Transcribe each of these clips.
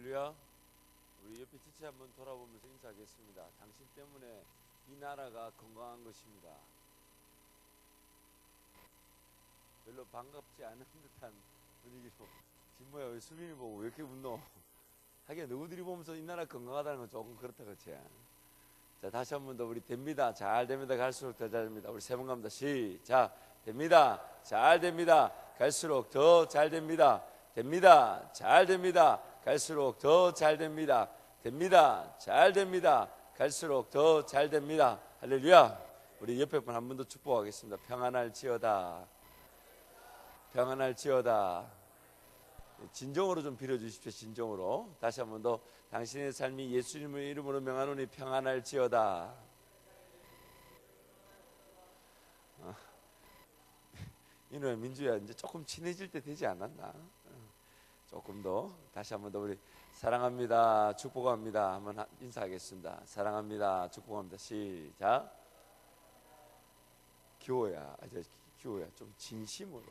할렐루야. 우리 옆에 지체 한번 돌아보면서 인사하겠습니다. 당신 때문에 이 나라가 건강한 것입니다. 별로 반갑지 않은 듯한 분위기로 지금 뭐야, 왜 수민이 보고 왜 이렇게 웃노? 하긴 너희들이 보면서 이 나라 건강하다는 건 조금 그렇다, 그치? 자, 다시 한 번 더 우리 됩니다. 잘 됩니다. 갈수록 더 잘 됩니다. 우리 세 번 갑니다. 시작. 됩니다. 잘 됩니다. 갈수록 더 잘 됩니다. 됩니다. 잘 됩니다. 갈수록 더 잘 됩니다. 됩니다. 잘 됩니다. 갈수록 더 잘 됩니다. 할렐루야. 우리 옆에 분 한 번 더 축복하겠습니다. 평안할지어다. 평안할지어다. 진정으로 좀 빌어주십시오. 진정으로. 다시 한 번 더. 당신의 삶이 예수님의 이름으로 명하노니 평안할지어다. 이놈의 민주야, 이제 조금 친해질 때 되지 않았나? 조금 더. 다시 한 번 더. 우리 사랑합니다. 축복합니다. 한번 인사하겠습니다. 사랑합니다. 축복합니다. 시작. 교호야. 교호야. 좀 진심으로.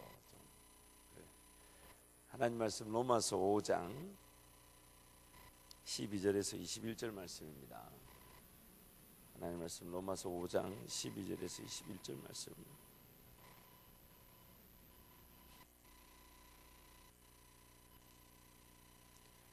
하나님 말씀 로마서 5장 12절에서 21절 말씀입니다. 하나님 말씀 로마서 5장 12절에서 21절 말씀.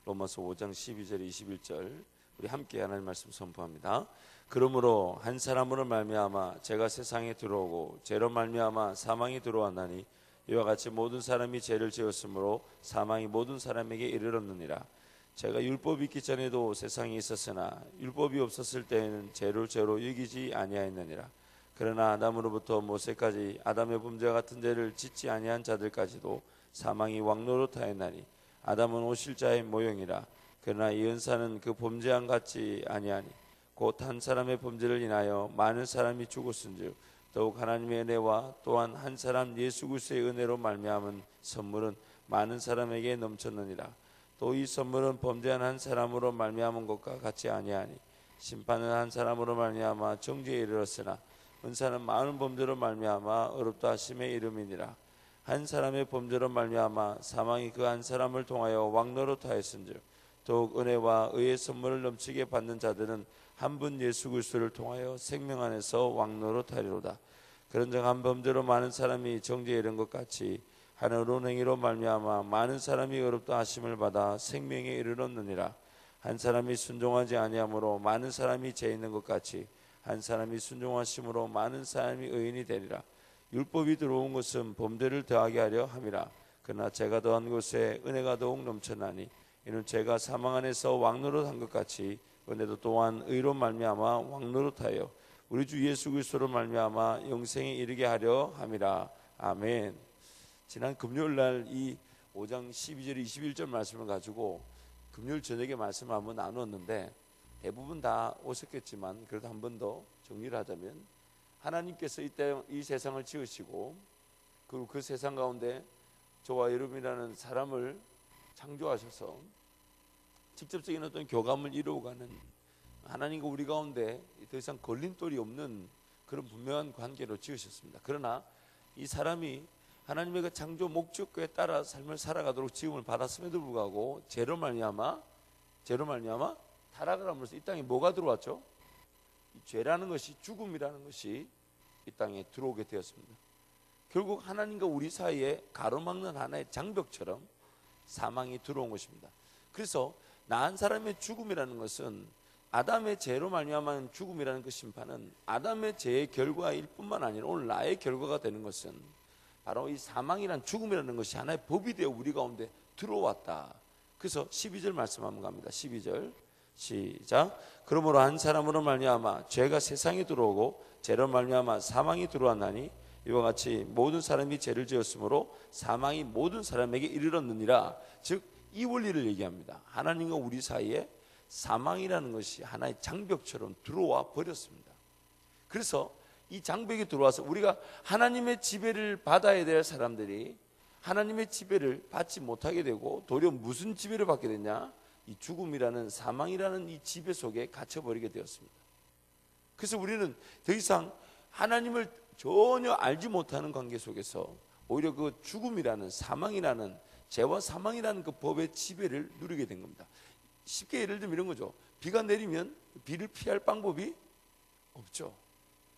로마서 5장 12절 21절 우리 함께 하나님 말씀 선포합니다. 그러므로 한 사람으로 말미암아 죄가 세상에 들어오고 죄로 말미암아 사망이 들어왔나니 이와 같이 모든 사람이 죄를 지었으므로 사망이 모든 사람에게 이르렀느니라. 죄가 율법이 있기 전에도 세상에 있었으나 율법이 없었을 때에는 죄를 죄로 여기지 아니하였느니라. 그러나 아담으로부터 모세까지 아담의 범죄와 같은 죄를 짓지 아니한 자들까지도 사망이 왕노릇하였나니 아담은 오실 자의 모형이라. 그러나 이 은사는 그 범죄함 같지 아니하니 곧 한 사람의 범죄를 인하여 많은 사람이 죽었은즉 더욱 하나님의 은혜와 또한 한 사람 예수 그리스도의 은혜로 말미암은 선물은 많은 사람에게 넘쳤느니라. 또 이 선물은 범죄한 한 사람으로 말미암은 것과 같지 아니하니 심판은 한 사람으로 말미암아 정죄에 이르렀으나 은사는 많은 범죄로 말미암아 어렵다 하심의 이름이니라. 한 사람의 범죄로 말미암아 사망이 그 한 사람을 통하여 왕노릇하였은즉 더욱 은혜와 의의 선물을 넘치게 받는 자들은 한 분 예수 그리스도를 통하여 생명 안에서 왕노릇하리로다. 그런즉 한 범죄로 많은 사람이 정죄에 이른 것 같이 한 어려운 행위로 말미암아 많은 사람이 의롭다 하심을 받아 생명에 이르렀느니라. 한 사람이 순종하지 아니하므로 많은 사람이 죄 있는 것 같이 한 사람이 순종하심으로 많은 사람이 의인이 되리라. 율법이 들어온 것은 범죄를 더하게 하려 함이라. 그러나 죄가 더한 곳에 은혜가 더욱 넘쳐나니 이는 죄가 사망 안에서 왕노릇한 것 같이 은혜도 또한 의로 말미암아 왕노릇하여 우리 주 예수 그리스도로 말미암아 영생에 이르게 하려 함이라. 아멘. 지난 금요일 날 이 5장 12절 21절 말씀을 가지고 금요일 저녁에 말씀을 한번 나누었는데 대부분 다 오셨겠지만 그래도 한 번 더 정리를 하자면 하나님께서 이 세상을 지으시고 그리고 그 세상 가운데 저와 여러분이라는 사람을 창조하셔서 직접적인 어떤 교감을 이루어가는 하나님과 우리 가운데 더 이상 걸림돌이 없는 그런 분명한 관계로 지으셨습니다. 그러나 이 사람이 하나님의 그 창조 목적에 따라 삶을 살아가도록 지음을 받았음에도 불구하고 죄로 말미암아 타락을 함으로써 이 땅에 뭐가 들어왔죠? 이 죄라는 것이, 죽음이라는 것이 이 땅에 들어오게 되었습니다. 결국 하나님과 우리 사이에 가로막는 하나의 장벽처럼 사망이 들어온 것입니다. 그래서 나 한 사람의 죽음이라는 것은 아담의 죄로 말미암은 죽음이라는 그 심판은 아담의 죄의 결과일 뿐만 아니라 오늘 나의 결과가 되는 것은 바로 이 사망이란 죽음이라는 것이 하나의 법이 되어 우리 가운데 들어왔다. 그래서 12절 말씀 한번 갑니다. 12절 시작. 그러므로 한 사람으로 말미암아 죄가 세상에 들어오고 죄로 말미암아 사망이 들어왔나니 이와 같이 모든 사람이 죄를 지었으므로 사망이 모든 사람에게 이르렀느니라. 즉 이 원리를 얘기합니다. 하나님과 우리 사이에 사망이라는 것이 하나의 장벽처럼 들어와 버렸습니다. 그래서 이 장벽이 들어와서 우리가 하나님의 지배를 받아야 될 사람들이 하나님의 지배를 받지 못하게 되고 도리어 무슨 지배를 받게 됐냐? 이 죽음이라는 사망이라는 이 지배 속에 갇혀버리게 되었습니다. 그래서 우리는 더 이상 하나님을 전혀 알지 못하는 관계 속에서 오히려 그 죽음이라는 사망이라는 죄와 사망이라는 그 법의 지배를 누리게 된 겁니다. 쉽게 예를 들면 이런 거죠. 비가 내리면 비를 피할 방법이 없죠.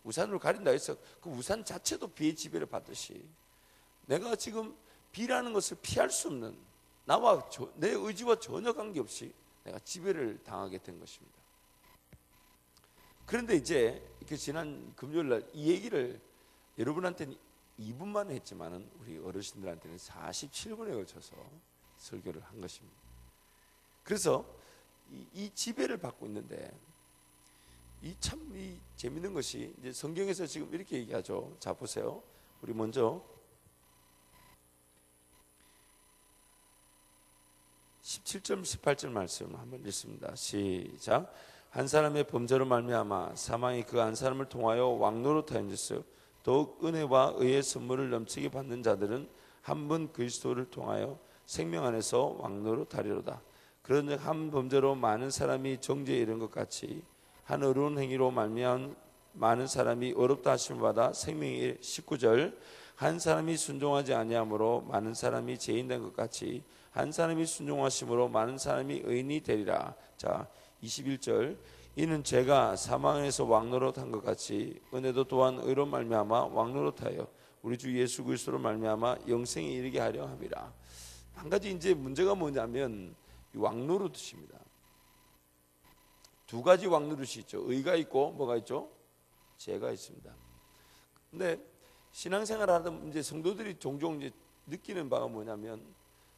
우산으로 가린다 해서 그 우산 자체도 비의 지배를 받듯이 내가 지금 비라는 것을 피할 수 없는, 나와 내 의지와 전혀 관계없이 내가 지배를 당하게 된 것입니다. 그런데 이제 그 지난 금요일 날 이 얘기를 여러분한테는 2분만 했지만은 우리 어르신들한테는 47분에 걸쳐서 설교를 한 것입니다. 그래서 이 지배를 받고 있는데 이 재밌는 것이 이제 성경에서 지금 이렇게 얘기하죠. 자, 보세요. 우리 먼저 17절 18절 말씀 한번 읽습니다. 시작. 한 사람의 범죄로 말미암아 사망이 그 한 사람을 통하여 왕노릇하였으며 더욱 은혜와 의의 선물을 넘치게 받는 자들은 한 분 그리스도를 통하여 생명 안에서 왕노릇하리로다. 그런즉 한 범죄로 많은 사람이 정죄에 이른 것 같이 한 어려운 행위로 말미암아 많은 사람이 어렵다 하심을 받아 생명이 19절. 한 사람이 순종하지 아니함으로 많은 사람이 죄인된 것 같이 한 사람이 순종하심으로 많은 사람이 의인이 되리라. 자, 21절. 이는 죄가 사망에서 왕노릇한 것 같이 은혜도 또한 의로 말미암아 왕노릇하여 우리 주 예수 그리스도로 말미암아 영생에 이르게 하려 함이라. 한 가지 이제 문제가 뭐냐면 왕노릇입니다. 두 가지 왕노릇이 있죠. 의가 있고 뭐가 있죠? 죄가 있습니다. 근데 신앙생활을 하다 이제 성도들이 종종 이제 느끼는 바가 뭐냐면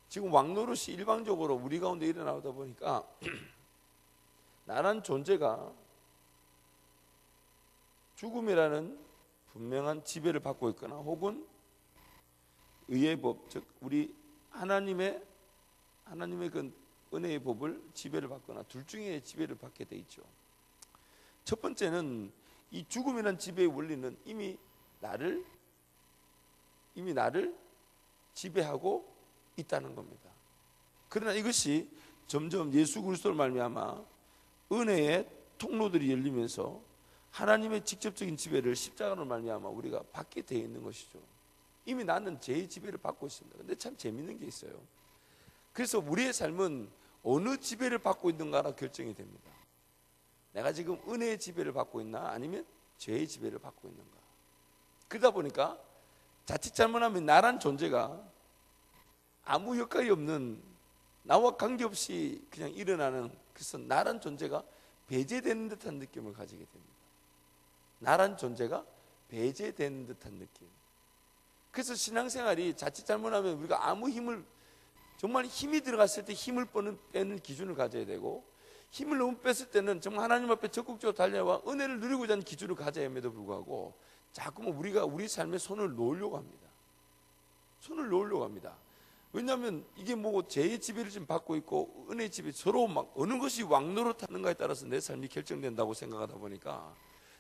지금 왕노릇이 일방적으로 우리 가운데 일어나다 보니까 나란 존재가 죽음이라는 분명한 지배를 받고 있거나 혹은 의의 법, 즉 우리 하나님의 그 은혜의 법을 지배를 받거나 둘 중에 지배를 받게 돼 있죠. 첫 번째는 이 죽음이라는 지배의 원리는 이미 나를 지배하고 있다는 겁니다. 그러나 이것이 점점 예수 그리스도로 말미암아 은혜의 통로들이 열리면서 하나님의 직접적인 지배를 십자가로 말미암아 우리가 받게 되어 있는 것이죠. 이미 나는 죄의 지배를 받고 있습니다. 근데 참 재밌는 게 있어요. 그래서 우리의 삶은 어느 지배를 받고 있는가가 결정이 됩니다. 내가 지금 은혜의 지배를 받고 있나 아니면 죄의 지배를 받고 있는가. 그러다 보니까 자칫 잘못하면 나란 존재가 아무 역할이 없는, 나와 관계없이 그냥 일어나는, 그래서 나란 존재가 배제되는 듯한 느낌을 가지게 됩니다. 나란 존재가 배제되는 듯한 느낌. 그래서 신앙생활이 자칫 잘못하면 우리가 아무 힘을, 정말 힘이 들어갔을 때 힘을 빼는 기준을 가져야 되고, 힘을 너무 뺐을 때는 정말 하나님 앞에 적극적으로 달려와 은혜를 누리고자 하는 기준을 가져야 함에도 불구하고 자꾸만 우리가 우리 삶에 손을 놓으려고 합니다. 손을 놓으려고 합니다. 왜냐하면 이게 뭐 죄의 지배를 지금 받고 있고 은혜의 지배, 서로 막 어느 것이 왕노릇하는가에 따라서 내 삶이 결정된다고 생각하다 보니까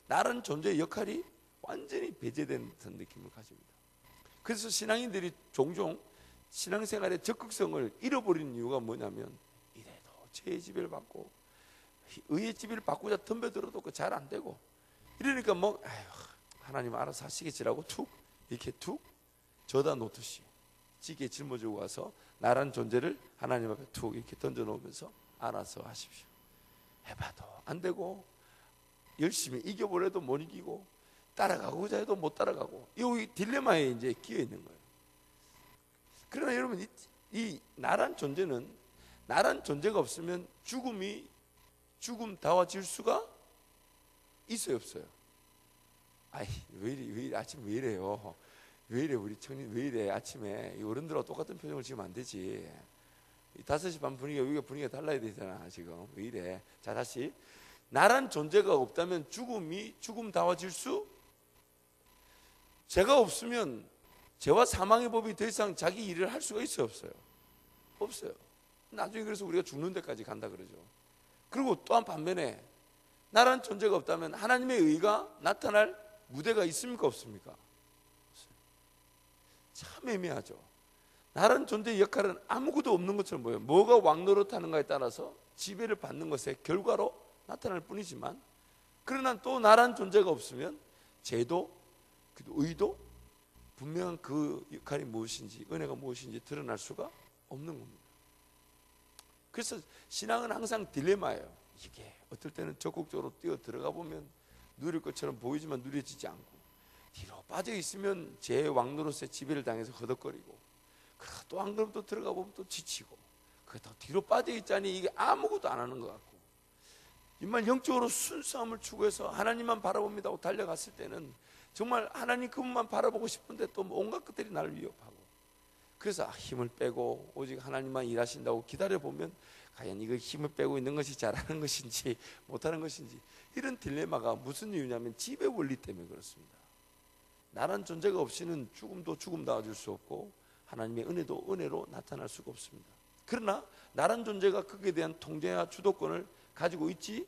나라는 존재의 역할이 완전히 배제된 듯한 느낌을 가집니다. 그래서 신앙인들이 종종 신앙생활의 적극성을 잃어버리는 이유가 뭐냐면 이래도 죄의 지배를 받고 의의 지배를 받고자 덤벼들어도 잘 안 되고 이러니까 뭐 하나님 알아서 하시겠지라고 이렇게 툭 져다 놓듯이 찌개에 짊어지고 와서 나란 존재를 하나님 앞에 툭 이렇게 던져놓으면서 알아서 하십시오. 해봐도 안 되고 열심히 이겨보려도 못 이기고 따라가고자 해도 못 따라가고 이 딜레마에 이제 끼어 있는 거예요. 그러나 여러분 이 나란 존재는, 나란 존재가 없으면 죽음다워질 수가 있어요, 없어요? 왜 이래 아침 왜 이래요? 왜 이래 우리 청년 왜 이래 아침에 이 어른들하고 똑같은 표정을 지으면 안 되지. 5시 반 분위기가 달라야 되잖아 지금. 왜 이래? 자, 다시. 나란 존재가 없다면 죽음다워질 수, 죄가 없으면 죄와 사망의 법이 더 이상 자기 일을 할 수가 있어요, 없어요? 없어요. 나중에 그래서 우리가 죽는 데까지 간다 그러죠. 그리고 또한 반면에 나란 존재가 없다면 하나님의 의가 나타날 무대가 있습니까, 없습니까? 없어요. 참 애매하죠. 나란 존재의 역할은 아무것도 없는 것처럼 보여요. 뭐가 왕노릇하는가에 따라서 지배를 받는 것의 결과로 나타날 뿐이지만, 그러나 또 나란 존재가 없으면 죄도 의도 분명한 그 역할이 무엇인지, 은혜가 무엇인지 드러날 수가 없는 겁니다. 그래서 신앙은 항상 딜레마예요. 이게 어떨 때는 적극적으로 뛰어 들어가 보면 누릴 것처럼 보이지만 누려지지 않고, 뒤로 빠져 있으면 제 왕노릇에 지배를 당해서 허덕거리고, 그러다 또 한 걸음 또 들어가 보면 또 지치고, 그러다 뒤로 빠져 있자니 이게 아무것도 안 하는 것 같고, 정말 영적으로 순수함을 추구해서 하나님만 바라봅니다 하고 달려갔을 때는 정말 하나님 그분만 바라보고 싶은데 또 온갖 것들이 나를 위협하고, 그래서 힘을 빼고 오직 하나님만 일하신다고 기다려보면 과연 이거 힘을 빼고 있는 것이 잘하는 것인지 못하는 것인지, 이런 딜레마가 무슨 이유냐면 지배 원리 때문에 그렇습니다. 나란 존재가 없이는 죽음도 죽음 나아줄 수 없고 하나님의 은혜도 은혜로 나타날 수가 없습니다. 그러나 나란 존재가 그에 대한 통제와 주도권을 가지고 있지도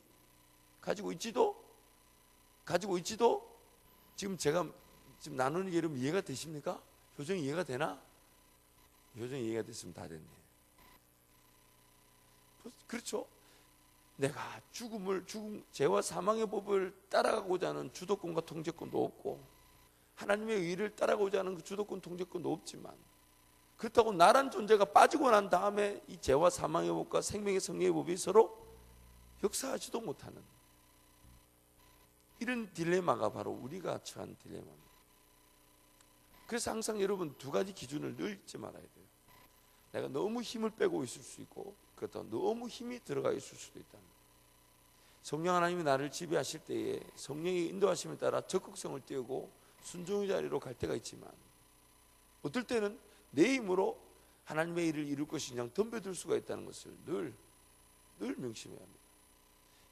지금 제가 지금 나누는 게 여러분 이해가 되십니까? 표정이 이해가 되나? 표정이 이해가 됐으면 다 됐네. 그렇죠? 내가 죄와 사망의 법을 따라가고자 하는 주도권과 통제권도 없고, 하나님의 의를 따라가고자 하는 그 주도권 통제권도 없지만, 그렇다고 나란 존재가 빠지고 난 다음에 이 죄와 사망의 법과 생명의 성령의 법이 서로 역사하지도 못하는 이런 딜레마가 바로 우리가 처한 딜레마입니다. 그래서 항상 여러분 두 가지 기준을 늘 잊지 말아야 돼요. 내가 너무 힘을 빼고 있을 수 있고, 그렇다고 너무 힘이 들어가 있을 수도 있다. 성령 하나님이 나를 지배하실 때에 성령의 인도하심에 따라 적극성을 띄우고 순종의 자리로 갈 때가 있지만, 어떨 때는 내 힘으로 하나님의 일을 이룰 것이 그냥 덤벼들 수가 있다는 것을 늘 명심해야 합니다.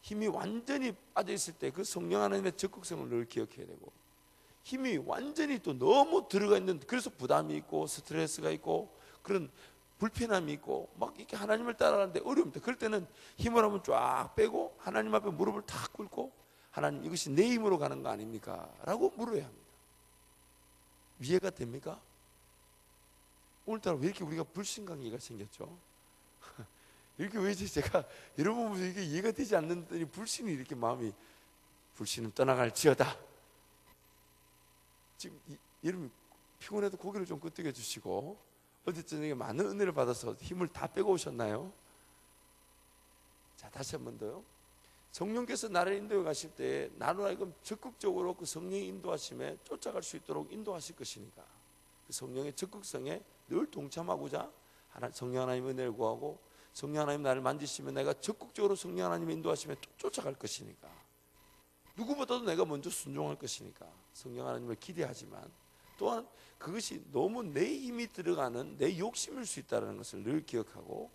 힘이 완전히 빠져있을 때 그 성령 하나님의 적극성을 늘 기억해야 되고, 힘이 완전히 또 너무 들어가 있는, 그래서 부담이 있고 스트레스가 있고 그런 불편함이 있고 막 이렇게 하나님을 따라가는데 어려움이다. 그럴 때는 힘을 한번 쫙 빼고 하나님 앞에 무릎을 탁 꿇고, 하나님 이것이 내 힘으로 가는 거 아닙니까? 라고 물어야 합니다. 이해가 됩니까? 오늘따라 왜 이렇게 우리가 불신강의가 생겼죠? 이렇게 왜 제가 여러분 보면서 이게 이해가 되지 않는다니 불신이 이렇게 마음이, 불신은 떠나갈지어다. 지금 여러분 피곤해도 고개를 좀 끄덕여 주시고, 어제 저녁에 많은 은혜를 받아서 힘을 다 빼고 오셨나요? 자, 다시 한 번 더요. 성령께서 나를 인도해 가실 때 나로 하여금 적극적으로 그 성령의 인도하심에 쫓아갈 수 있도록 인도하실 것이니까, 그 성령의 적극성에 늘 동참하고자 성령 하나님의 은혜를 구하고, 성령 하나님 나를 만지시면 내가 적극적으로 성령 하나님의 인도하심에 쫓아갈 것이니까, 누구보다도 내가 먼저 순종할 것이니까 성령 하나님을 기대하지만, 또한 그것이 너무 내 힘이 들어가는 내 욕심일 수 있다는 것을 늘 기억하고,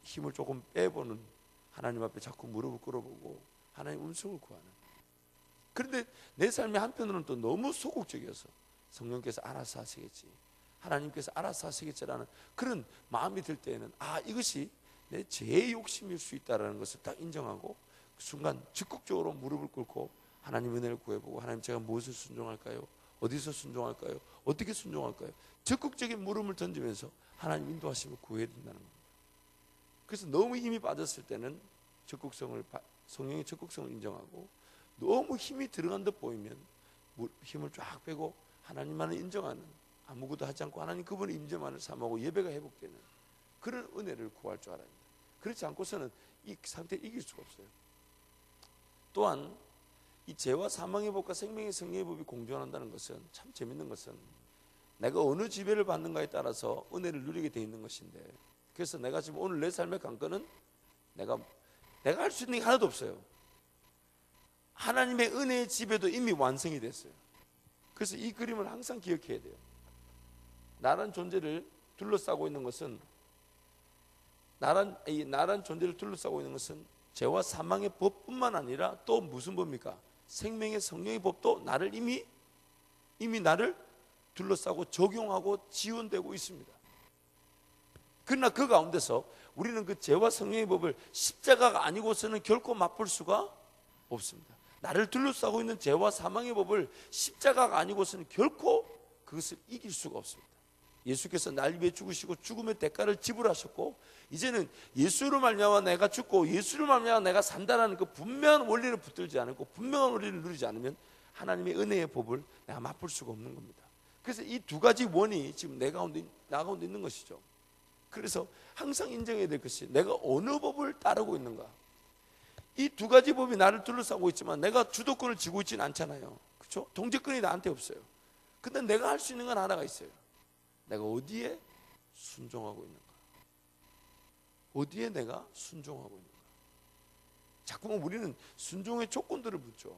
힘을 조금 빼보는, 하나님 앞에 자꾸 무릎을 꿇어보고 하나님 음성을 구하는. 그런데 내 삶의 한편으로는 또 너무 소극적이어서 성령께서 알아서 하시겠지, 하나님께서 알아서 하시겠지라는 그런 마음이 들 때에는 이것이 내 죄의 욕심일 수 있다는 것을 딱 인정하고, 그 순간 적극적으로 무릎을 꿇고 하나님 은혜를 구해보고, 하나님 제가 무엇을 순종할까요? 어디서 순종할까요? 어떻게 순종할까요? 적극적인 물음을 던지면서 하나님 인도하심을 구해야 된다는 겁니다. 그래서 너무 힘이 빠졌을 때는 성령의 적극성을 인정하고, 너무 힘이 들어간 듯 보이면 힘을 쫙 빼고 하나님만을 인정하는, 아무것도 하지 않고 하나님 그분의 임재만을 삼하고 예배가 회복되는 그런 은혜를 구할 줄 알아야 합니다. 그렇지 않고서는 이 상태를 이길 수가 없어요. 또한 이 죄와 사망의 법과 생명의 성령의 법이 공존한다는 것은 참 재밌는 것은, 내가 어느 지배를 받는가에 따라서 은혜를 누리게 돼 있는 것인데, 그래서 내가 지금 오늘 내 삶의 관건은 내가 할 수 있는 게 하나도 없어요. 하나님의 은혜의 지배도 이미 완성이 됐어요. 그래서 이 그림을 항상 기억해야 돼요. 나란 존재를 둘러싸고 있는 것은, 나란 존재를 둘러싸고 있는 것은 죄와 사망의 법뿐만 아니라 또 무슨 법입니까? 생명의 성령의 법도 나를 이미 나를 둘러싸고 적용하고 지원되고 있습니다. 그러나 그 가운데서 우리는 그 죄와 성령의 법을 십자가가 아니고서는 결코 맛볼 수가 없습니다. 나를 둘러싸고 있는 죄와 사망의 법을 십자가가 아니고서는 결코 그것을 이길 수가 없습니다. 예수께서 날 위해 죽으시고 죽음의 대가를 지불하셨고, 이제는 예수로 말미암아 내가 죽고 예수로 말미암아 내가 산다라는 그 분명한 원리를 붙들지 않고 분명한 원리를 누리지 않으면 하나님의 은혜의 법을 내가 맛볼 수가 없는 겁니다. 그래서 이 두 가지 원이 지금 나 가운데 있는 것이죠. 그래서 항상 인정해야 될 것이 내가 어느 법을 따르고 있는가. 이 두 가지 법이 나를 둘러싸고 있지만 내가 주도권을 쥐고 있지는 않잖아요. 그렇죠? 동제권이 나한테 없어요. 근데 내가 할 수 있는 건 하나가 있어요. 내가 어디에 순종하고 있는가. 어디에 내가 순종하고 있는가. 자꾸만 우리는 순종의 조건들을 묻죠.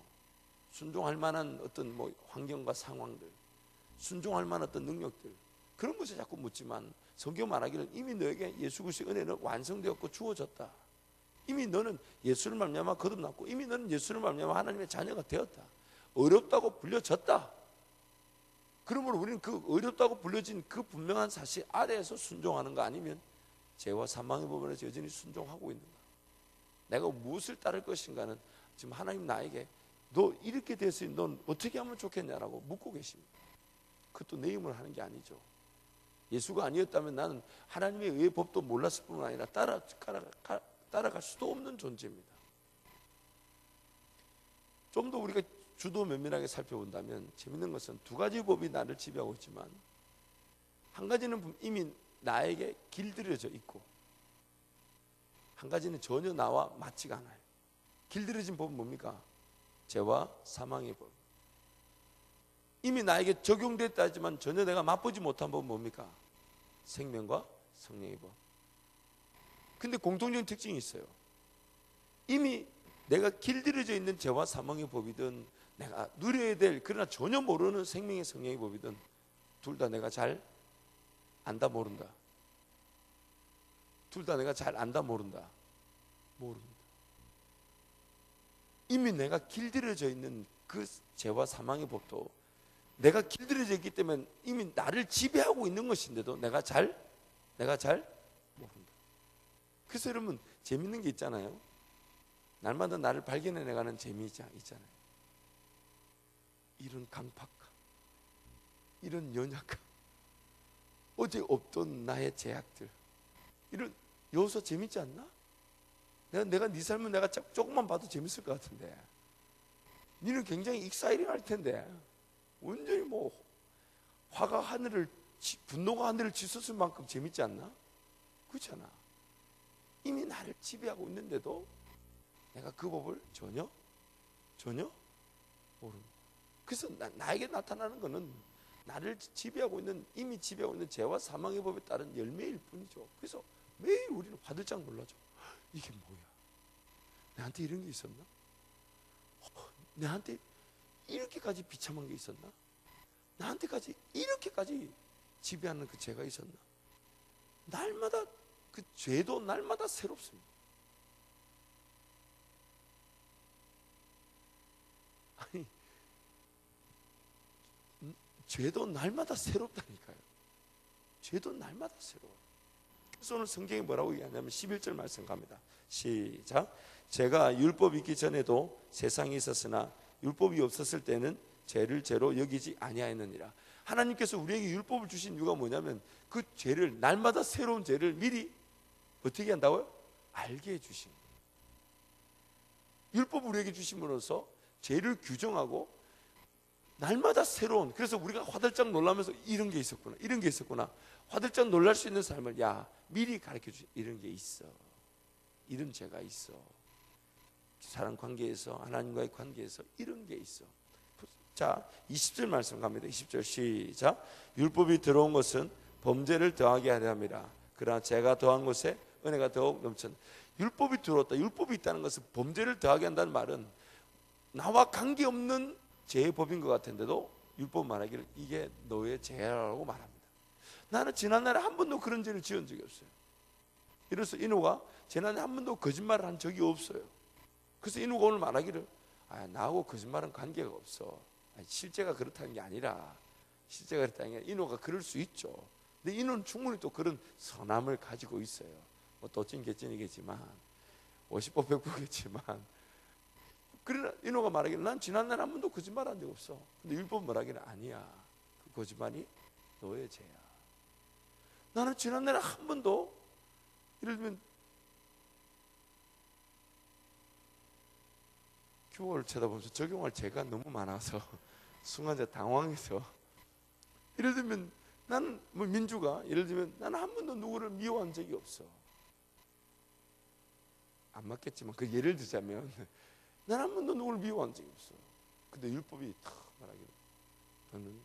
순종할 만한 어떤 환경과 상황들, 순종할 만한 어떤 능력들, 그런 것을 자꾸 묻지만 성경 말하기를 이미 너에게 예수 그리스도의 은혜는 완성되었고 주어졌다. 이미 너는 예수를 말미암아 거듭났고 이미 너는 예수를 말미암아 하나님의 자녀가 되었다. 어렵다고 불려졌다. 그러므로 우리는 그 어렵다고 불려진 그 분명한 사실 아래에서 순종하는 거 아니면 죄와 사망의 법원에서 여전히 순종하고 있는가. 내가 무엇을 따를 것인가는 지금 하나님 나에게 너 이렇게 됐으니 넌 어떻게 하면 좋겠냐라고 묻고 계십니다. 그것도 내 힘으로 하는 게 아니죠. 예수가 아니었다면 나는 하나님의 의의 법도 몰랐을 뿐만 아니라 따라갈 수도 없는 존재입니다. 좀 더 우리가 주도 면밀하게 살펴본다면 재밌는 것은 두 가지 법이 나를 지배하고 있지만 한 가지는 이미 나에게 길들여져 있고 한 가지는 전혀 나와 맞지가 않아요. 길들여진 법은 뭡니까? 죄와 사망의 법. 이미 나에게 적용됐다 하지만 전혀 내가 맛보지 못한 법은 뭡니까? 생명과 성령의 법. 근데 공통적인 특징이 있어요. 이미 내가 길들여져 있는 죄와 사망의 법이든 내가 누려야 될 그러나 전혀 모르는 생명의 성령의 법이든 둘 다 내가 잘 안다 모른다. 둘 다 내가 잘 안다 모른다. 모릅니다. 이미 내가 길들여져 있는 그 죄와 사망의 법도 내가 길들여져 있기 때문에 이미 나를 지배하고 있는 것인데도 내가 잘 모른다. 그래서 여러분 재밌는 게 있잖아요. 날마다 나를 발견해내가는 재미 있잖아요. 이런 강팍함, 이런 연약함, 어제 없던 나의 제약들, 이런 요소 재밌지 않나? 내가 네 삶은 내가 조금만 봐도 재밌을 것 같은데 니는 굉장히 익사이링 할 텐데 완전히 분노가 하늘을 치솟을 만큼 재밌지 않나? 그렇잖아. 이미 나를 지배하고 있는데도 내가 그 법을 전혀 모릅니다. 그래서 나에게 나타나는 것은 나를 이미 지배하고 있는 죄와 사망의 법에 따른 열매일 뿐이죠. 그래서 매일 우리는 화들짝 놀라죠. 이게 뭐야? 내한테 이런 게 있었나? 내한테 이렇게까지 비참한 게 있었나? 나한테까지 이렇게까지 지배하는 그 죄가 있었나? 날마다 그 죄도 날마다 새롭습니다. 아니, 죄도 날마다 새롭다니까요. 죄도 날마다 새로워요. 그래서 오늘 성경이 뭐라고 얘기하냐면 11절 말씀 갑니다. 시작. 제가 율법이 있기 전에도 세상에 있었으나 율법이 없었을 때는 죄를 죄로 여기지 아니하였느니라. 하나님께서 우리에게 율법을 주신 이유가 뭐냐면 그 죄를 날마다 새로운 죄를 미리 어떻게 한다고요? 알게 해주신 거예요. 율법을 우리에게 주심으로써 죄를 규정하고 날마다 새로운, 그래서 우리가 화들짝 놀라면서 이런 게 있었구나, 이런 게 있었구나, 화들짝 놀랄 수 있는 삶을 미리 가르쳐 주신 이런 게 있어, 이런 죄가 있어, 사람 관계에서 하나님과의 관계에서 이런 게 있어. 자 20절 말씀 갑니다. 20절 시작. 율법이 들어온 것은 범죄를 더하게 하려 함이라. 그러나 죄가 더한 것에 은혜가 더욱 넘쳤다. 율법이 들어왔다. 율법이 있다는 것은 범죄를 더하게 한다는 말은 나와 관계없는 죄의 법인 것 같은데도 율법 말하기를 이게 너의 죄라고 말합니다. 나는 지난날에 한 번도 그런 죄를 지은 적이 없어요. 이래서 인호가 지난날에 한 번도 거짓말을 한 적이 없어요. 그래서 인호가 오늘 말하기를 나하고 거짓말은 관계가 없어. 실제가 그렇다는 게 아니라, 실제가 그렇다는 게 아니라 인호가 그럴 수 있죠. 근데 인호는 충분히 또 그런 선함을 가지고 있어요. 도찐 개찐이겠지만 50보 100보겠지만 그러나 인호가 말하기를 난 지난날 한 번도 거짓말 한 적 없어. 근데 율법 말하기는 아니야. 그 거짓말이 너의 죄야. 나는 지난날에 한 번도, 예를 들면 규모를 쳐다보면서 적용할 죄가 너무 많아서 순간 제가 당황해서, 예를 들면 나는 뭐 민주가 예를 들면 나는 한 번도 누구를 미워한 적이 없어. 안 맞겠지만 그 예를 들자면 나는 한 번도 누구를 미워한 적이 없어. 근데 율법이 탁 말하기를 너는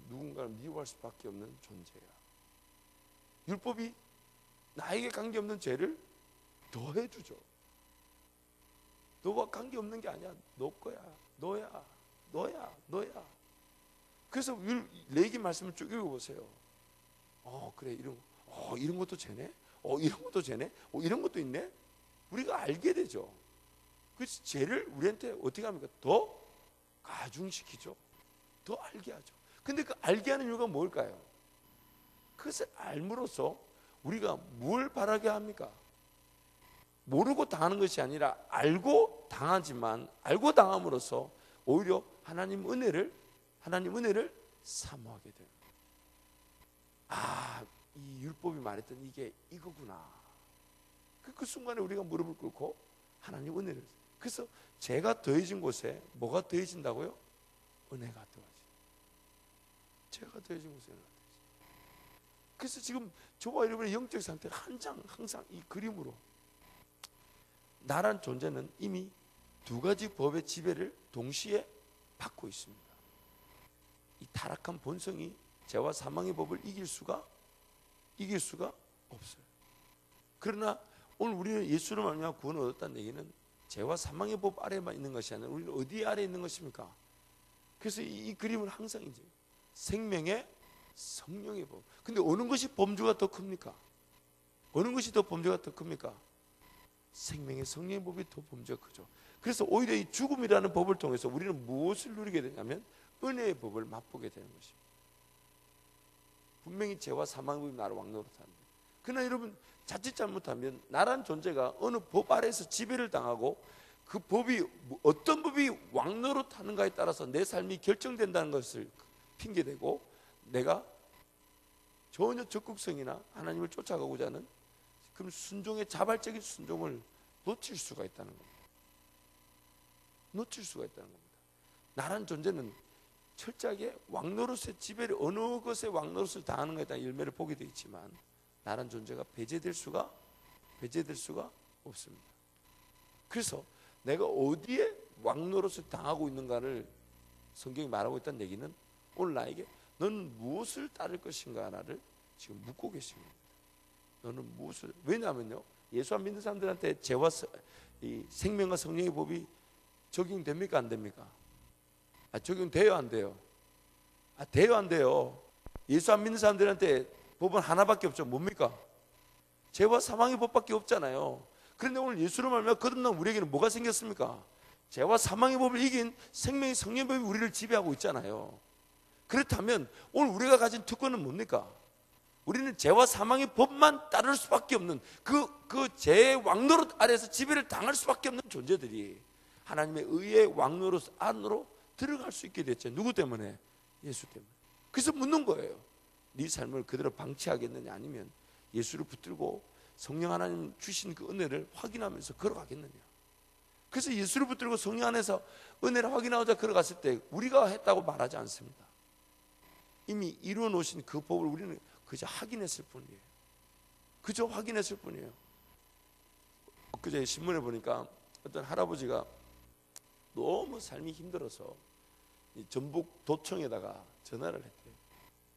누군가를 미워할 수밖에 없는 존재야. 율법이 나에게 관계없는 죄를 더해주죠. 너와 관계없는 게 아니야. 너 거야. 너야. 그래서 레위기 말씀을 쭉 읽어보세요. 그래 이런 것도 죄네. 이런 것도 죄네. 이런 것도 있네. 우리가 알게 되죠. 그래서 죄를 우리한테 어떻게 합니까? 더 가중시키죠. 더 알게 하죠. 근데 그 알게 하는 이유가 뭘까요? 그것을 알므로써 우리가 뭘 바라게 합니까? 모르고 당하는 것이 아니라 알고 당하지만 알고 당함으로써 오히려 하나님 은혜를 사모하게 돼요. 이 율법이 말했던 이게 이거구나. 그 순간에 우리가 무릎을 꿇고 하나님 은혜를. 그래서 죄가 더해진 곳에 뭐가 더해진다고요? 은혜가 더해진다. 죄가 더해진 곳에 은혜가 더해진다. 그래서 지금 저와 여러분의 영적 상태를 항상 이 그림으로, 나란 존재는 이미 두 가지 법의 지배를 동시에 받고 있습니다. 이 타락한 본성이 죄와 사망의 법을 이길 수가 없어요. 그러나 오늘 우리는 예수로 말미암아 구원을 얻었다는 얘기는 죄와 사망의 법 아래만 있는 것이 아니라 우리는 어디 아래 있는 것입니까? 그래서 이 그림을 항상 이제 생명의 성령의 법. 근데 어느 것이 범주가 더 큽니까? 어느 것이 더 범주가 더 큽니까? 생명의 성령의 법이 더 범주가 크죠. 그래서 오히려 이 죽음이라는 법을 통해서 우리는 무엇을 누리게 되냐면 은혜의 법을 맛보게 되는 것입니다. 분명히 죄와 사망의 법이 나를 왕노릇합니다. 그러나 여러분 자칫 잘못하면 나란 존재가 어느 법 아래에서 지배를 당하고 그 법이 어떤 법이 왕노릇하는가에 따라서 내 삶이 결정된다는 것을 핑계대고 내가 전혀 적극성이나 하나님을 쫓아가고자 하는 그럼 순종의 자발적인 순종을 놓칠 수가 있다는 겁니다. 놓칠 수가 있다는 겁니다. 나란 존재는 철저하게 왕노릇의 지배를 어느 것에 왕노릇을 당하는 것에 대한 열매를 보게 되어 있지만 나란 존재가 배제될 수가 없습니다. 그래서 내가 어디에 왕노릇을 당하고 있는가를 성경이 말하고 있다는 얘기는 오늘 나에게 너는 무엇을 따를 것인가를 지금 묻고 계십니다. 너는 무엇을, 왜냐하면요 예수 안 믿는 사람들한테 죄와 이 생명과 성령의 법이 적용됩니까 안 됩니까? 적용돼요 안 돼요? 돼요 안 돼요? 예수 안 믿는 사람들한테 법은 하나밖에 없죠. 뭡니까? 죄와 사망의 법밖에 없잖아요. 그런데 오늘 예수를 말하면 거듭난 우리에게는 뭐가 생겼습니까? 죄와 사망의 법을 이긴 생명의 성령의 법이 우리를 지배하고 있잖아요. 그렇다면 오늘 우리가 가진 특권은 뭡니까? 우리는 죄와 사망의 법만 따를 수밖에 없는 그 죄의 왕노릇 아래에서 지배를 당할 수밖에 없는 존재들이 하나님의 의의 왕노릇 안으로 들어갈 수 있게 됐죠. 누구 때문에? 예수 때문에. 그래서 묻는 거예요. 네 삶을 그대로 방치하겠느냐 아니면 예수를 붙들고 성령 하나님 주신 그 은혜를 확인하면서 걸어가겠느냐. 그래서 예수를 붙들고 성령 안에서 은혜를 확인하고자 걸어갔을 때 우리가 했다고 말하지 않습니다. 이미 이루어 놓으신 그 법을 우리는 그저 확인했을 뿐이에요. 그저 확인했을 뿐이에요. 그제 신문에 보니까 어떤 할아버지가 너무 삶이 힘들어서 이 전북 도청에다가 전화를 했대요.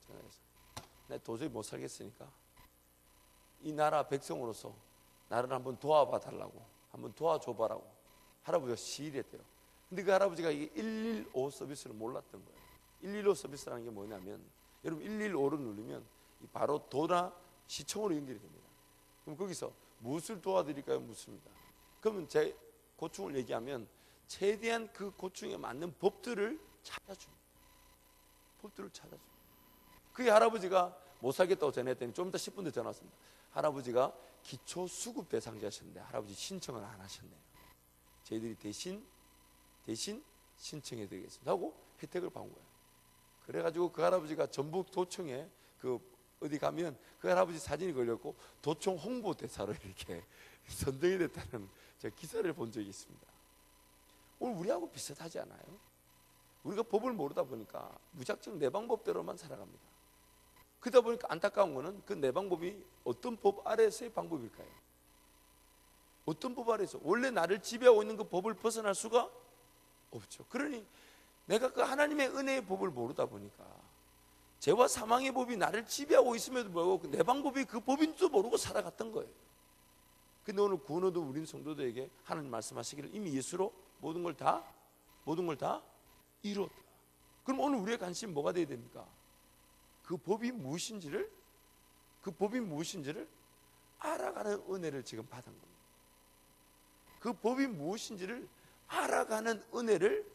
전화해서 내가 도저히 못 살겠으니까 이 나라 백성으로서 나를 한번 도와봐 달라고, 한번 도와줘 봐라고 할아버지가 시일했대요. 근데 그 할아버지가 이게 115 서비스를 몰랐던 거예요. 115 서비스라는 게 뭐냐면 여러분 115를 누르면 바로 도나 시청으로 연결이 됩니다. 그럼 거기서 무엇을 도와드릴까요? 묻습니다. 그러면 제 고충을 얘기하면 최대한 그 고충에 맞는 법들을 찾아줍니다. 법들을 찾아줍니다. 그게 할아버지가 못 살겠다고 전화했더니 좀 이따 10분 뒤에 전화 왔습니다. 할아버지가 기초 수급 대상자셨는데 할아버지 신청을 안 하셨네요. 저희들이 대신 신청해 드리겠습니다 하고 혜택을 받은 거예요. 그래가지고 그 할아버지가 전북 도청에 그 어디 가면 그 할아버지 사진이 걸렸고 도청 홍보대사로 이렇게 선정이 됐다는 제가 기사를 본 적이 있습니다. 오늘 우리하고 비슷하지 않아요? 우리가 법을 모르다 보니까 무작정 내 방법대로만 살아갑니다. 그러다 보니까 안타까운 거는 그 내 방법이 어떤 법 아래에서의 방법일까요? 어떤 법 아래에서? 원래 나를 지배하고 있는 그 법을 벗어날 수가 없죠. 그러니 내가 그 하나님의 은혜의 법을 모르다 보니까 죄와 사망의 법이 나를 지배하고 있음에도 불구하고 내 방법이 그 법인 줄 모르고 살아갔던 거예요. 근데 오늘 구원 얻은 우린 성도들에게 하나님 말씀하시기를 이미 예수로 모든 걸 다 이루었다. 그럼 오늘 우리의 관심이 뭐가 되어야 됩니까? 그 법이 무엇인지를 알아가는 은혜를 지금 받은 겁니다. 그 법이 무엇인지를 알아가는 은혜를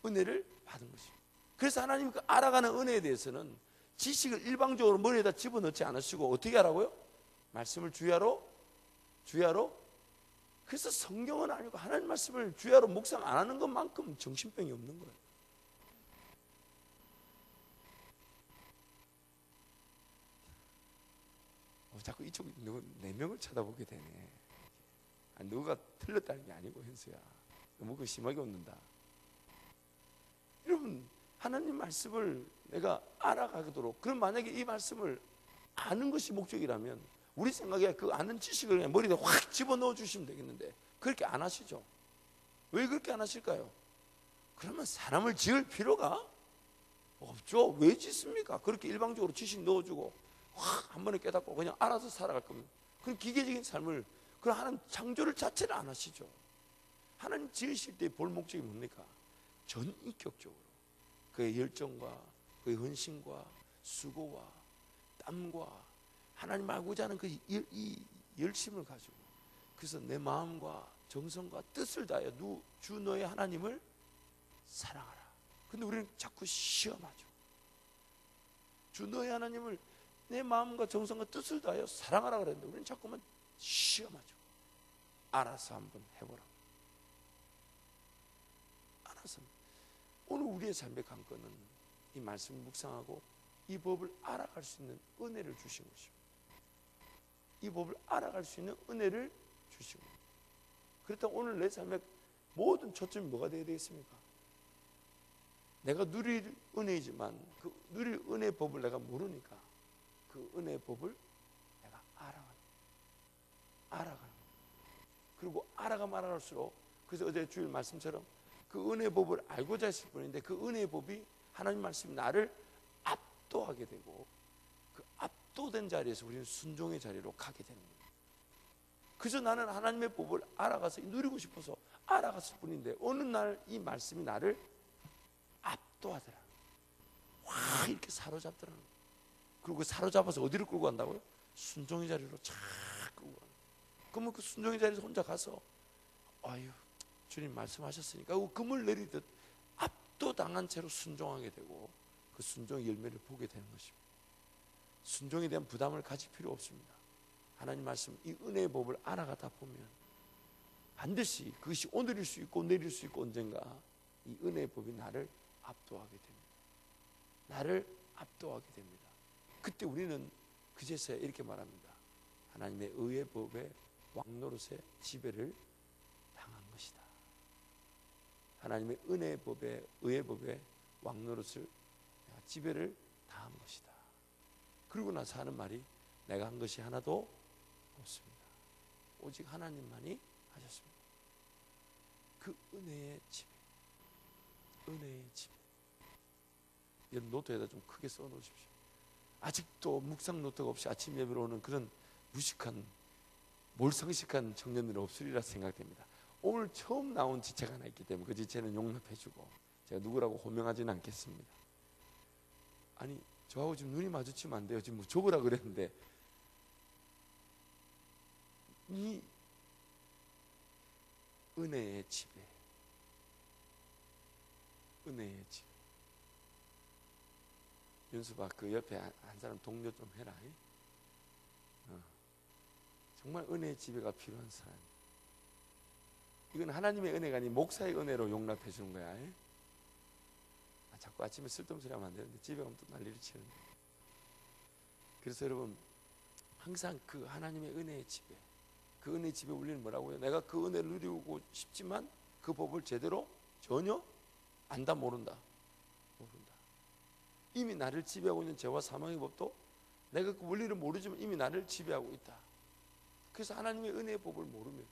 받은 것입니다. 그래서 하나님 그 알아가는 은혜에 대해서는 지식을 일방적으로 머리에다 집어넣지 않으시고 어떻게 하라고요? 말씀을 주야로. 그래서 성경은 아니고 하나님 말씀을 주야로 묵상 안 하는 것만큼 정신병이 없는 거예요. 자꾸 이쪽 네 명을 쳐다보게 되네. 너가 틀렸다는 게 아니고 현수야. 너무 그 심하게 웃는다. 여러분 하나님 말씀을 내가 알아가도록, 그럼 만약에 이 말씀을 아는 것이 목적이라면 우리 생각에 그 아는 지식을 그냥 머리에 확 집어넣어 주시면 되겠는데 그렇게 안 하시죠. 왜 그렇게 안 하실까요? 그러면 사람을 지을 필요가 없죠. 왜 짓습니까? 그렇게 일방적으로 지식 넣어주고 확 한 번에 깨닫고 그냥 알아서 살아갈 겁니다. 그런 기계적인 삶을, 그럼 하나님 창조를 자체를 안 하시죠. 하나님 지으실 때 볼 목적이 뭡니까? 전인격적으로 그의 열정과 그의 헌신과 수고와 땀과 하나님 알고자 하는 이 열심을 가지고, 그래서 내 마음과 정성과 뜻을 다하여 주 너의 하나님을 사랑하라. 근데 우리는 자꾸 시험하죠. 주 너의 하나님을 내 마음과 정성과 뜻을 다하여 사랑하라 그랬는데 우리는 자꾸만 시험하죠. 알아서 한번 해보라. 알아서. 오늘 우리의 삶의 관건은 이 말씀을 묵상하고 이 법을 알아갈 수 있는 은혜를 주신 것입니다. 이 법을 알아갈 수 있는 은혜를 주신 겁니다. 그렇다면 오늘 내 삶의 모든 초점이 뭐가 되어야 되겠습니까? 내가 누릴 은혜이지만 그 누릴 은혜의 법을 내가 모르니까 그 은혜의 법을 내가 알아가는 거예요. 그리고 알아갈수록, 그래서 어제 주일 말씀처럼 그 은혜의 법을 알고자 했을 뿐인데 그 은혜의 법이 하나님 말씀이 나를 압도하게 되고 그 압도된 자리에서 우리는 순종의 자리로 가게 되는 거예요. 그래서 나는 하나님의 법을 알아가서 누리고 싶어서 알아갔을 뿐인데 어느 날 이 말씀이 나를 압도하더라. 와, 이렇게 사로잡더라는 거예요. 그리고 사로잡아서 어디로 끌고 간다고요? 순종의 자리로 착 끌고 가요. 그러면 그 순종의 자리에서 혼자 가서 아유 주님 말씀하셨으니까 금을 내리듯 압도당한 채로 순종하게 되고 그 순종의 열매를 보게 되는 것입니다. 순종에 대한 부담을 가질 필요 없습니다. 하나님 말씀 이 은혜의 법을 알아가다 보면 반드시 그것이 오늘일 수 있고 내일일 수 있고 언젠가 이 은혜의 법이 나를 압도하게 됩니다. 나를 압도하게 됩니다. 그때 우리는 그제서야 이렇게 말합니다. 하나님의 의의 법에 왕노릇의 지배를 당한 것이다. 하나님의 은혜의 법에 의의 법에 왕노릇을 지배를 당한 것이다. 그러고 나서 하는 말이 내가 한 것이 하나도 없습니다. 오직 하나님만이 하셨습니다. 그 은혜의 지배, 은혜의 지배. 여러분 노트에다 좀 크게 써놓으십시오. 아직도 묵상 노트가 없이 아침 예배로 오는 그런 무식한 몰상식한 청년들은 없으리라 생각됩니다. 오늘 처음 나온 지체가 하나 있기 때문에 그 지체는 용납해주고 제가 누구라고 호명하지는 않겠습니다. 아니 저하고 지금 눈이 마주치면 안 돼요. 지금 뭐 적으라 그랬는데 이 은혜의 지배, 은혜의 지배. 윤수봐, 그 옆에 한 사람 동료 좀 해라. 정말 은혜의 지배가 필요한 사람. 이건 하나님의 은혜가 아닌 목사의 은혜로 용납해 주는 거야. 자꾸 아침에 쓸데없는 소리 하면 안 되는데 집에 가면 또 난리를 치는데. 그래서 여러분 항상 그 하나님의 은혜의 지배, 그 은혜의 지배 우리는 뭐라고요? 내가 그 은혜를 누리고 싶지만 그 법을 제대로 전혀 안다 모른다. 이미 나를 지배하고 있는 죄와 사망의 법도 내가 그 원리를 모르지만 이미 나를 지배하고 있다. 그래서 하나님의 은혜의 법을 모르면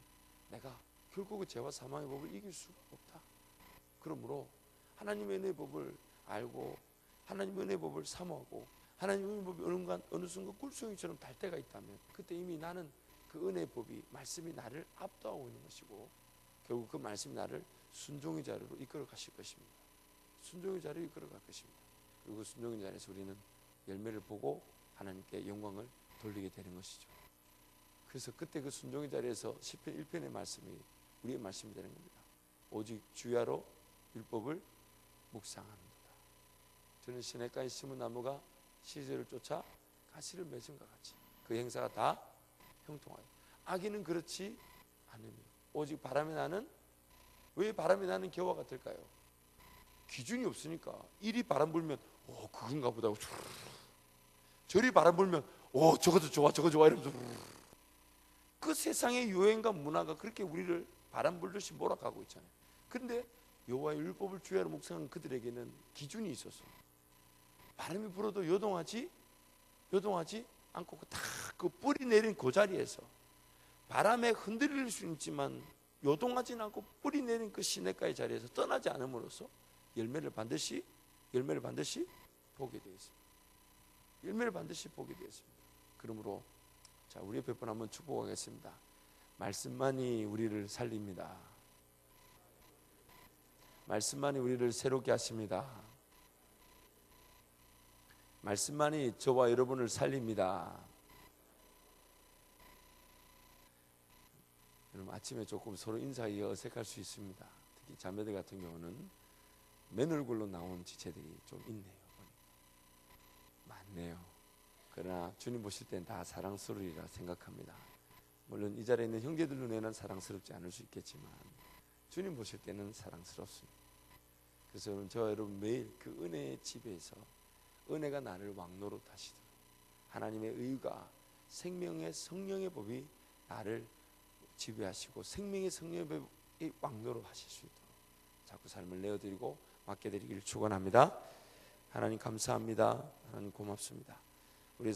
내가 결국 그 죄와 사망의 법을 이길 수가 없다. 그러므로 하나님의 은혜의 법을 알고 하나님의 은혜의 법을 사모하고 하나님의 은혜의 법이 어느 순간 꿀송이처럼 달 때가 있다면 그때 이미 나는 그 은혜의 법이 말씀이 나를 압도하고 있는 것이고 결국 그 말씀이 나를 순종의 자리로 이끌어 가실 것입니다. 순종의 자리로 이끌어 갈 것입니다. 그리고 그 순종의 자리에서 우리는 열매를 보고 하나님께 영광을 돌리게 되는 것이죠. 그래서 그때 그 순종의 자리에서 시편 1편의 말씀이 우리의 말씀이 되는 겁니다. 오직 주야로 율법을 묵상하는도다. 저는 시냇가에 심은 나무가 시절을 쫓아 가시를 맺은 것 같이 그 행사가 다 형통하여 악인은 그렇지 않으며 오직 바람이 나는 왜 바람이 나는 겨와 같을까요? 기준이 없으니까 이리 바람 불면 그건가 보다 저리 바람 불면 저것도 좋아 저거 좋아 이러면서 그 세상의 유행과 문화가 그렇게 우리를 바람 불듯이 몰아가고 있잖아요. 그런데 여호와의 율법을 주야로 묵상하는 그들에게는 기준이 있어서 바람이 불어도 요동하지 않고 그 뿌리 내린 그 자리에서 바람에 흔들릴 수 있지만 요동하지는 않고 뿌리 내린 그 시냇가의 자리에서 떠나지 않음으로써 열매를 반드시 보게 되어 있습니다. 열매를 반드시 보게 되어 있습니다. 그러므로 자, 우리 몇 번 한번 축복하겠습니다. 말씀만이 우리를 살립니다. 말씀만이 우리를 새롭게 하십니다. 말씀만이 저와 여러분을 살립니다. 여러분 아침에 조금 서로 인사하기가 어색할 수 있습니다. 특히 자매들 같은 경우는 맨 얼굴로 나온 지체들이 좀 있네요. 많네요. 그러나 주님 보실 때는 다 사랑스러우리라 생각합니다. 물론 이 자리에 있는 형제들 눈에는 사랑스럽지 않을 수 있겠지만 주님 보실 때는 사랑스럽습니다. 그래서 저와 여러분 매일 그 은혜의 집에서 은혜가 나를 왕노릇 하시도록 하나님의 의가 생명의 성령의 법이 나를 지배하시고 생명의 성령의 법이 왕노릇 하실 수 있도록 자꾸 삶을 내어드리고 맡겨드리기를 축원합니다. 하나님 감사합니다. 하나님 고맙습니다. 우리